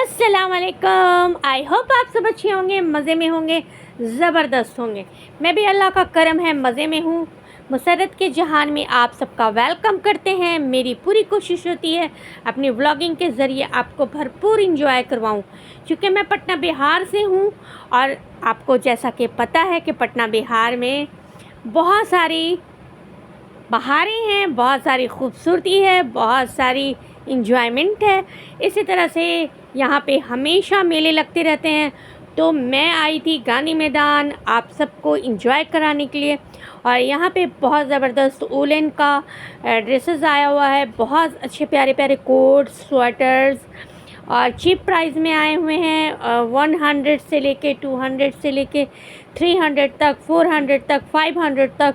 अस्सलाम वालेकुम। I hope आप सब अच्छे होंगे, मज़े में होंगे, ज़बरदस्त होंगे। मैं भी अल्लाह का करम है मज़े में हूँ। मुसरत के जहान में आप सबका वेलकम करते हैं। मेरी पूरी कोशिश होती है अपनी व्लॉगिंग के ज़रिए आपको भरपूर इंजॉय करवाऊँ, क्योंकि मैं पटना बिहार से हूँ और आपको जैसा कि पता है कि पटना बिहार में बहुत सारी बहारें हैं, बहुत सारी खूबसूरती है, बहुत सारी इंजॉयमेंट है। इसी तरह से यहाँ पे हमेशा मेले लगते रहते हैं। तो मैं आई थी गांधी मैदान आप सबको इंजॉय कराने के लिए। और यहाँ पे बहुत ज़बरदस्त वूलन का ड्रेसेस आया हुआ है, बहुत अच्छे प्यारे प्यारे कोट्स, स्वेटर्स और चीप प्राइस में आए हुए हैं। 100 से लेके 200 से लेके 300 तक, 400 तक, 500 तक,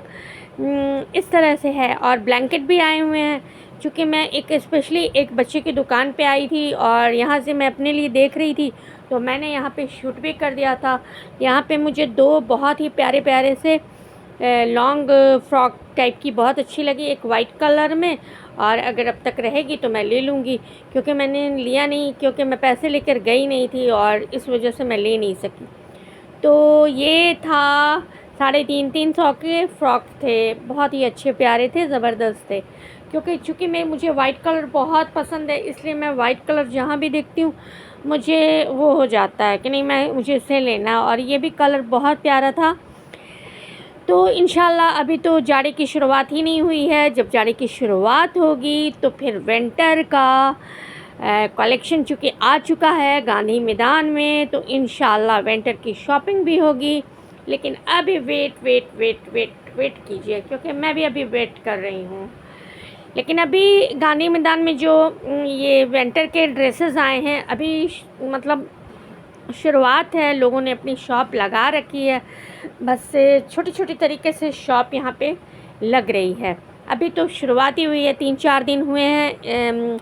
इस तरह से है। और ब्लैंकेट भी आए हुए हैं। चूँकि मैं स्पेशली एक बच्चे की दुकान पे आई थी और यहाँ से मैं अपने लिए देख रही थी, तो मैंने यहाँ पे शूट भी कर दिया था। यहाँ पे मुझे दो बहुत ही प्यारे प्यारे से लॉन्ग फ्रॉक टाइप की बहुत अच्छी लगी, एक वाइट कलर में। और अगर अब तक रहेगी तो मैं ले लूँगी, क्योंकि मैंने लिया नहीं, क्योंकि मैं पैसे लेकर गई नहीं थी और इस वजह से मैं ले नहीं सकी। तो ये था 350 के फ़्रॉक थे, बहुत ही अच्छे प्यारे थे, ज़बरदस्त थे। क्योंकि चूँकि मुझे वाइट कलर बहुत पसंद है, इसलिए मैं वाइट कलर जहाँ भी देखती हूँ मुझे वो हो जाता है कि नहीं, मुझे इसे लेना। और ये भी कलर बहुत प्यारा था। तो इंशाल्लाह अभी तो जाड़े की शुरुआत ही नहीं हुई है। जब जाड़े की शुरुआत होगी तो फिर विंटर का कलेक्शन चूँकि आ चुका है गांधी मैदान में, तो इंशाल्लाह विंटर की शॉपिंग भी होगी। लेकिन अभी वेट कीजिए, क्योंकि मैं भी अभी वेट कर रही हूँ। लेकिन अभी गांधी मैदान में जो ये विंटर के ड्रेसेस आए हैं, अभी मतलब शुरुआत है, लोगों ने अपनी शॉप लगा रखी है। बस छोटी छोटी तरीके से शॉप यहाँ पे लग रही है। अभी तो शुरुआत ही हुई है, 3-4 दिन हुए हैं।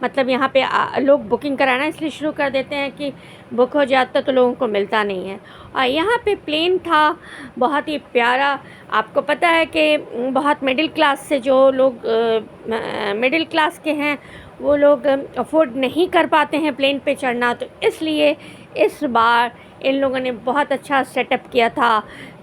मतलब यहाँ पे लोग बुकिंग कराना इसलिए शुरू कर देते हैं कि बुक हो जाता तो लोगों को मिलता नहीं है। और यहाँ पे प्लेन था, बहुत ही प्यारा। आपको पता है कि बहुत मिडिल क्लास से जो लोग मिडिल क्लास के हैं, वो लोग अफोर्ड नहीं कर पाते हैं प्लेन पे चढ़ना, तो इसलिए इस बार इन लोगों ने बहुत अच्छा सेटअप किया था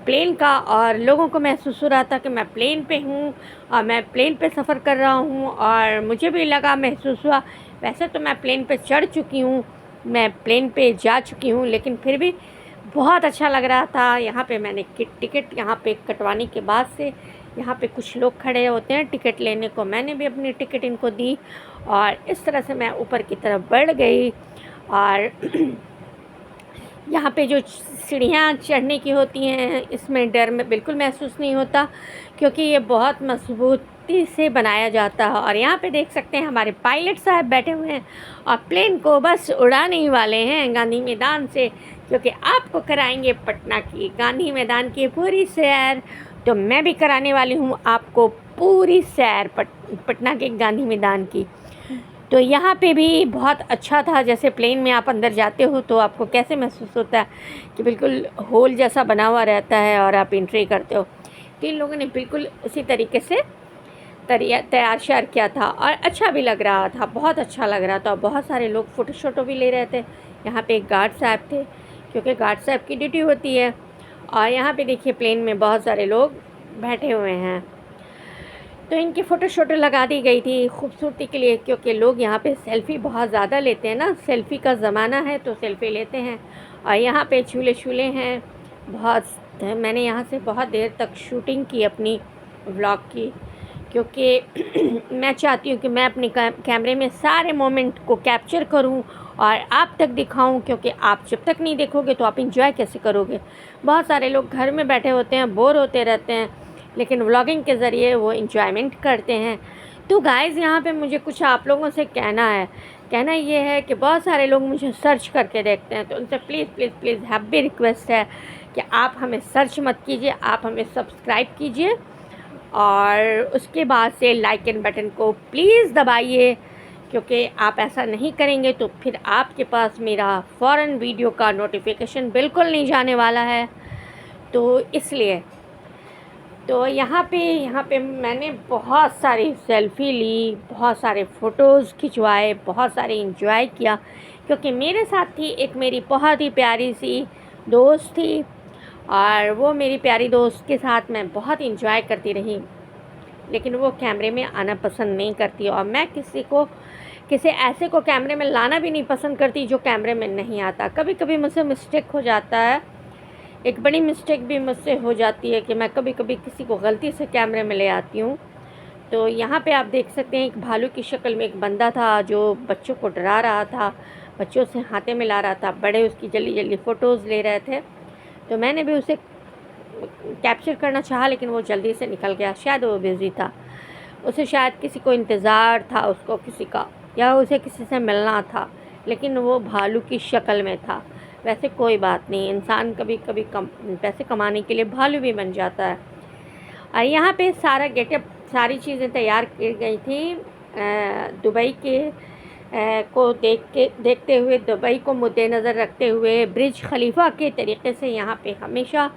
प्लेन का। और लोगों को महसूस हो रहा था कि मैं प्लेन पे हूँ और मैं प्लेन पे सफ़र कर रहा हूँ, और मुझे भी लगा, महसूस हुआ। वैसे तो मैं प्लेन पे चढ़ चुकी हूँ, मैं प्लेन पे जा चुकी हूँ, लेकिन फिर भी बहुत अच्छा लग रहा था। यहाँ पे मैंने टिकट यहाँ पे कटवाने के बाद से यहाँ पे कुछ लोग खड़े होते हैं टिकट लेने को, मैंने भी अपनी टिकट इनको दी और इस तरह से मैं ऊपर की तरफ बढ़ गई। और यहाँ पे जो सीढ़ियाँ चढ़ने की होती हैं, इसमें डर में बिल्कुल महसूस नहीं होता, क्योंकि ये बहुत मजबूती से बनाया जाता है। और यहाँ पे देख सकते हैं हमारे पायलट साहब बैठे हुए हैं और प्लेन को बस उड़ाने ही वाले हैं गांधी मैदान से, क्योंकि आपको कराएंगे पटना की गांधी मैदान की पूरी सैर। तो मैं भी कराने वाली हूँ आपको पूरी सैर पटना के गांधी मैदान की। तो यहाँ पे भी बहुत अच्छा था। जैसे प्लेन में आप अंदर जाते हो तो आपको कैसे महसूस होता है कि बिल्कुल होल जैसा बना हुआ रहता है और आप एंट्री करते हो। तो इन लोगों ने बिल्कुल उसी तरीके से तैयार श्यार किया था और अच्छा भी लग रहा था, बहुत अच्छा लग रहा था। बहुत सारे लोग फ़ोटो शोटो भी ले रहे थे। यहाँ पे एक गार्ड साहब थे, क्योंकि गार्ड साहब की ड्यूटी होती है। और यहाँ पे देखिए प्लेन में बहुत सारे लोग बैठे हुए हैं, तो इनकी फ़ोटो शोटो लगा दी गई थी खूबसूरती के लिए, क्योंकि लोग यहाँ पे सेल्फ़ी बहुत ज़्यादा लेते हैं ना, सेल्फ़ी का ज़माना है तो सेल्फ़ी लेते हैं। और यहाँ पे झूले शूले हैं बहुत। मैंने यहाँ से बहुत देर तक शूटिंग की अपनी व्लॉग की, क्योंकि मैं चाहती हूँ कि मैं अपने कैमरे में सारे मोमेंट को कैप्चर करूँ और आप तक दिखाऊं, क्योंकि आप जब तक नहीं देखोगे तो आप इंजॉय कैसे करोगे। बहुत सारे लोग घर में बैठे होते हैं, बोर होते रहते हैं, लेकिन व्लॉगिंग के ज़रिए वो इंजॉयमेंट करते हैं। तो गाइज़ यहाँ पे मुझे कुछ आप लोगों से कहना ये है कि बहुत सारे लोग मुझे सर्च करके देखते हैं, तो उनसे please please please happy request है कि आप हमें सर्च मत कीजिए, आप हमें सब्सक्राइब कीजिए और उसके बाद से लाइक एंड बटन को प्लीज़ दबाइए, क्योंकि आप ऐसा नहीं करेंगे तो फिर आपके पास मेरा फ़ौरन वीडियो का नोटिफिकेशन बिल्कुल नहीं जाने वाला है। तो इसलिए तो यहाँ पे मैंने बहुत सारी सेल्फ़ी ली, बहुत सारे फ़ोटोज़ खिंचवाए, बहुत सारे इंजॉय किया, क्योंकि मेरे साथ थी एक मेरी बहुत ही प्यारी सी दोस्त थी, और वो मेरी प्यारी दोस्त के साथ मैं बहुत इंजॉय करती रही। लेकिन वो कैमरे में आना पसंद नहीं करती, और मैं किसी ऐसे को कैमरे में लाना भी नहीं पसंद करती जो कैमरे में नहीं आता। कभी कभी मुझसे मिस्टेक हो जाता है, एक बड़ी मिस्टेक भी मुझसे हो जाती है कि मैं कभी कभी किसी को गलती से कैमरे में ले आती हूँ। तो यहाँ पे आप देख सकते हैं एक भालू की शक्ल में एक बंदा था जो बच्चों को डरा रहा था, बच्चों से हाथे मिला रहा था, बड़े उसकी जल्दी जल्दी फ़ोटोज़ ले रहे थे। तो मैंने भी उसे कैप्चर करना चाहा, लेकिन वो जल्दी से निकल गया। शायद वो बिज़ी था, उसे शायद किसी को इंतज़ार था उसको किसी का, या उसे किसी से मिलना था, लेकिन वो भालू की शक्ल में था। वैसे कोई बात नहीं, इंसान कभी कभी पैसे कमाने के लिए भालू भी बन जाता है। और यहाँ पे सारा गेटअप, सारी चीज़ें तैयार की गई थी दुबई के को देखते हुए, दुबई को मद्देनज़र रखते हुए ब्रिज खलीफा के तरीक़े से यहाँ पे हमेशा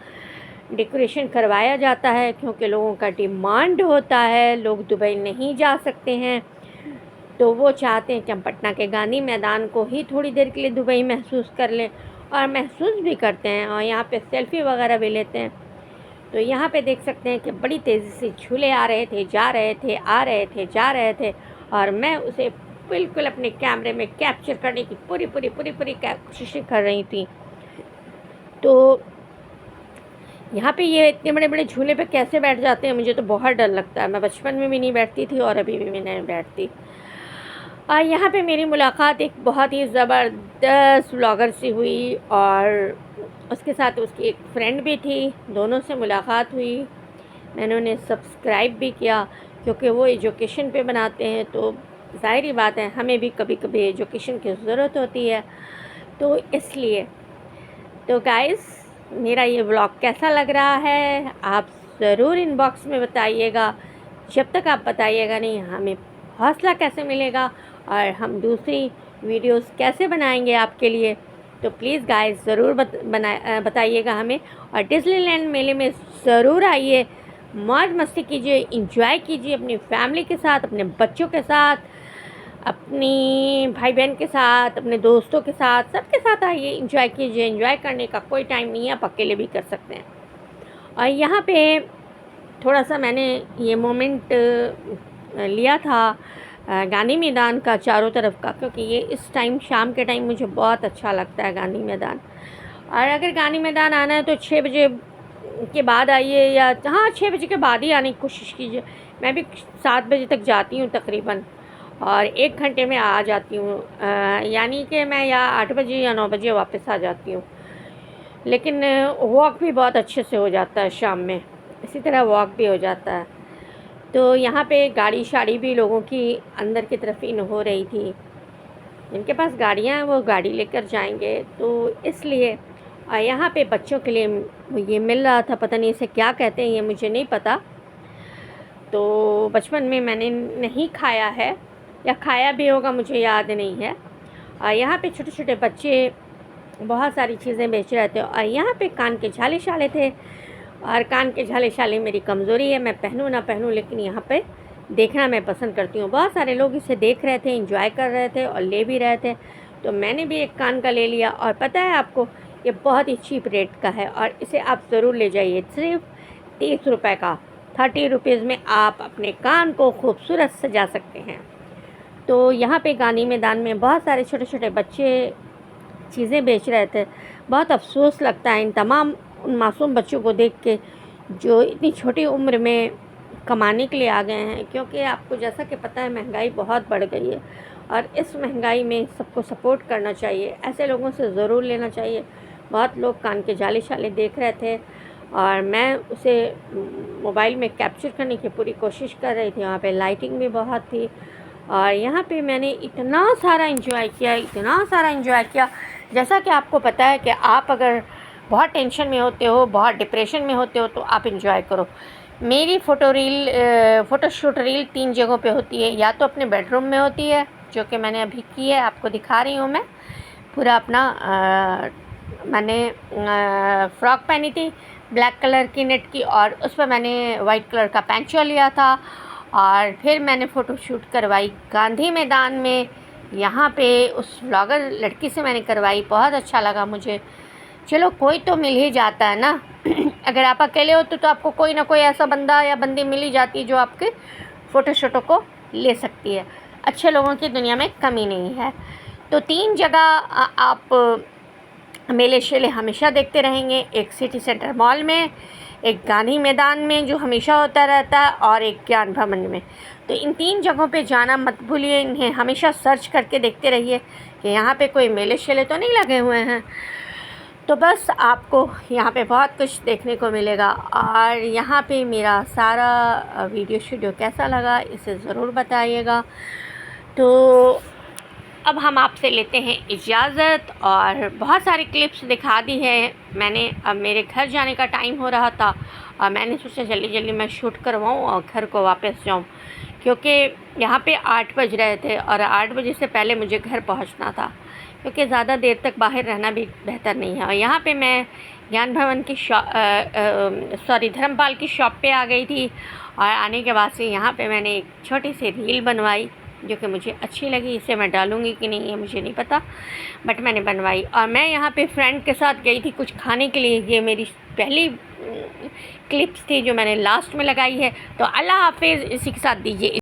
डेकोरेशन करवाया जाता है, क्योंकि लोगों का डिमांड होता है, लोग दुबई नहीं जा सकते हैं, तो वो चाहते हैं कि हम पटना के गांधी मैदान को ही थोड़ी देर के लिए दुबई महसूस कर लें, और महसूस भी करते हैं, और यहाँ पे सेल्फ़ी वगैरह भी लेते हैं। तो यहाँ पे देख सकते हैं कि बड़ी तेज़ी से झूले आ रहे थे, जा रहे थे, आ रहे थे, जा रहे थे, और मैं उसे बिल्कुल अपने कैमरे में कैप्चर करने की पूरी कोशिश कर रही थी। तो यहाँ पे ये इतने बड़े बड़े झूले पे कैसे बैठ जाते हैं, मुझे तो बहुत डर लगता है। मैं बचपन में भी नहीं बैठती थी और अभी भी मैं नहीं बैठती। और यहाँ पे मेरी मुलाकात एक बहुत ही ज़बरदस्त व्लॉगर से हुई, और उसके साथ उसकी एक फ्रेंड भी थी, दोनों से मुलाकात हुई। मैंने उन्हें सब्सक्राइब भी किया, क्योंकि वो एजुकेशन पे बनाते हैं, तो ज़ाहिर बात है हमें भी कभी कभी एजुकेशन की ज़रूरत होती है, तो इसलिए। तो गाइस, मेरा ये व्लॉग कैसा लग रहा है आप ज़रूर इनबॉक्स में बताइएगा। जब तक आप बताइएगा नहीं, हमें हौसला कैसे मिलेगा और हम दूसरी वीडियोस कैसे बनाएंगे आपके लिए। तो प्लीज़ गाइस ज़रूर बताइएगा हमें, और डिज्नीलैंड मेले में ज़रूर आइए, मौज मस्ती कीजिए, इंजॉय कीजिए अपनी फैमिली के साथ, अपने बच्चों के साथ, अपनी भाई बहन के साथ, अपने दोस्तों के साथ, सबके साथ आइए, इंजॉय कीजिए। इंजॉय करने का कोई टाइम नहीं है, आप अकेले भी कर सकते हैं। और यहाँ पे थोड़ा सा मैंने ये मोमेंट लिया था गांधी मैदान का चारों तरफ का, क्योंकि ये इस टाइम शाम के टाइम मुझे बहुत अच्छा लगता है गांधी मैदान। और अगर गांधी मैदान आना है तो 6 बजे के बाद आइए, या हाँ 6 बजे के बाद ही आने की कोशिश कीजिए। मैं भी 7 बजे तक जाती हूँ तकरीबन, और 1 घंटे में आ जाती हूँ, यानी कि मैं या 8 बजे या 9 बजे वापस आ जाती हूँ। लेकिन वॉक भी बहुत अच्छे से हो जाता है शाम में, इसी तरह वॉक भी हो जाता है। तो यहाँ पे गाड़ी शाड़ी भी लोगों की अंदर की तरफ इन हो रही थी, जिनके पास गाड़ियाँ हैं वो गाड़ी लेकर जाएंगे, तो इसलिए। और यहाँ पे बच्चों के लिए ये मिल रहा था, पता नहीं इसे क्या कहते हैं, ये मुझे नहीं पता। तो बचपन में मैंने नहीं खाया है, या खाया भी होगा मुझे याद नहीं है। और यहाँ पे छोटे छोटे बच्चे बहुत सारी चीज़ें बेच रहे थे, और यहाँ पे कान के झाले शाले थे, और कान के झाले शाले मेरी कमज़ोरी है, मैं पहनूँ ना पहनूँ, लेकिन यहाँ पे देखना मैं पसंद करती हूँ। बहुत सारे लोग इसे देख रहे थे, एंजॉय कर रहे थे और ले भी रहे थे, तो मैंने भी एक कान का ले लिया। और पता है आपको, ये बहुत ही चीप रेट का है, और इसे आप ज़रूर ले जाइए। सिर्फ 30 रुपये का, 30 रुपीज़ में आप अपने कान को खूबसूरत सजा सकते हैं। तो यहाँ पे गांधी मैदान में बहुत सारे छोटे छोटे बच्चे चीज़ें बेच रहे थे। बहुत अफसोस लगता है इन तमाम उन मासूम बच्चों को देख के, जो इतनी छोटी उम्र में कमाने के लिए आ गए हैं, क्योंकि आपको जैसा कि पता है महंगाई बहुत बढ़ गई है, और इस महंगाई में सबको सपोर्ट करना चाहिए, ऐसे लोगों से ज़रूर लेना चाहिए। बहुत लोग कान के जाले शाले देख रहे थे, और मैं उसे मोबाइल में कैप्चर करने की पूरी कोशिश कर रही थी। वहाँ पे लाइटिंग भी बहुत थी, और यहाँ पे मैंने इतना सारा एंजॉय किया। जैसा कि आपको पता है कि आप अगर बहुत टेंशन में होते हो, बहुत डिप्रेशन में होते हो, तो आप एंजॉय करो। मेरी फ़ोटोशूट रील 3 जगहों पे होती है। या तो अपने बेडरूम में होती है, जो कि मैंने अभी की है, आपको दिखा रही हूँ मैं। पूरा अपना मैंने फ़्रॉक पहनी थी ब्लैक कलर की नेट की, और उस पर मैंने वाइट कलर का पैंचो लिया था। और फिर मैंने फ़ोटोशूट करवाई गांधी मैदान में, यहाँ पे उस व्लॉगर लड़की से मैंने करवाई, बहुत अच्छा लगा मुझे। चलो कोई तो मिल ही जाता है ना। अगर आप अकेले होते तो आपको कोई ना कोई ऐसा बंदा या बंदी मिल ही जाती है जो आपके फ़ोटो शोटो को ले सकती है। अच्छे लोगों की दुनिया में कमी नहीं है। तो 3 जगह आप मेले शेले हमेशा देखते रहेंगे। एक सिटी सेंटर मॉल में, एक गांधी मैदान में जो हमेशा होता रहता है, और एक ज्ञान भवन में। तो इन 3 जगहों पे जाना मत भूलिए। इन्हें हमेशा सर्च करके देखते रहिए कि यहाँ पे कोई मेले शेले तो नहीं लगे हुए हैं। तो बस आपको यहाँ पे बहुत कुछ देखने को मिलेगा। और यहाँ पे मेरा सारा वीडियो कैसा लगा इसे ज़रूर बताइएगा। तो अब हम आपसे लेते हैं इजाज़त। और बहुत सारी क्लिप्स दिखा दी है मैंने। अब मेरे घर जाने का टाइम हो रहा था और मैंने सोचा जल्दी जल्दी मैं शूट करवाऊँ और घर को वापस जाऊँ, क्योंकि यहाँ पे 8 बज रहे थे और 8 बजे से पहले मुझे घर पहुँचना था, क्योंकि ज़्यादा देर तक बाहर रहना भी बेहतर नहीं है। और यहाँ पे मैं ज्ञान भवन की धर्मपाल की शॉप पे आ गई थी। और आने के बाद से यहाँ पे मैंने एक छोटी सी रील बनवाई जो कि मुझे अच्छी लगी। इसे मैं डालूँगी कि नहीं ये मुझे नहीं पता, बट मैंने बनवाई। और मैं यहाँ पे फ्रेंड के साथ गई थी कुछ खाने के लिए। ये मेरी पहली क्लिप्स थी जो मैंने लास्ट में लगाई है। तो अल्लाह हाफिज़। इसी के साथ दीजिए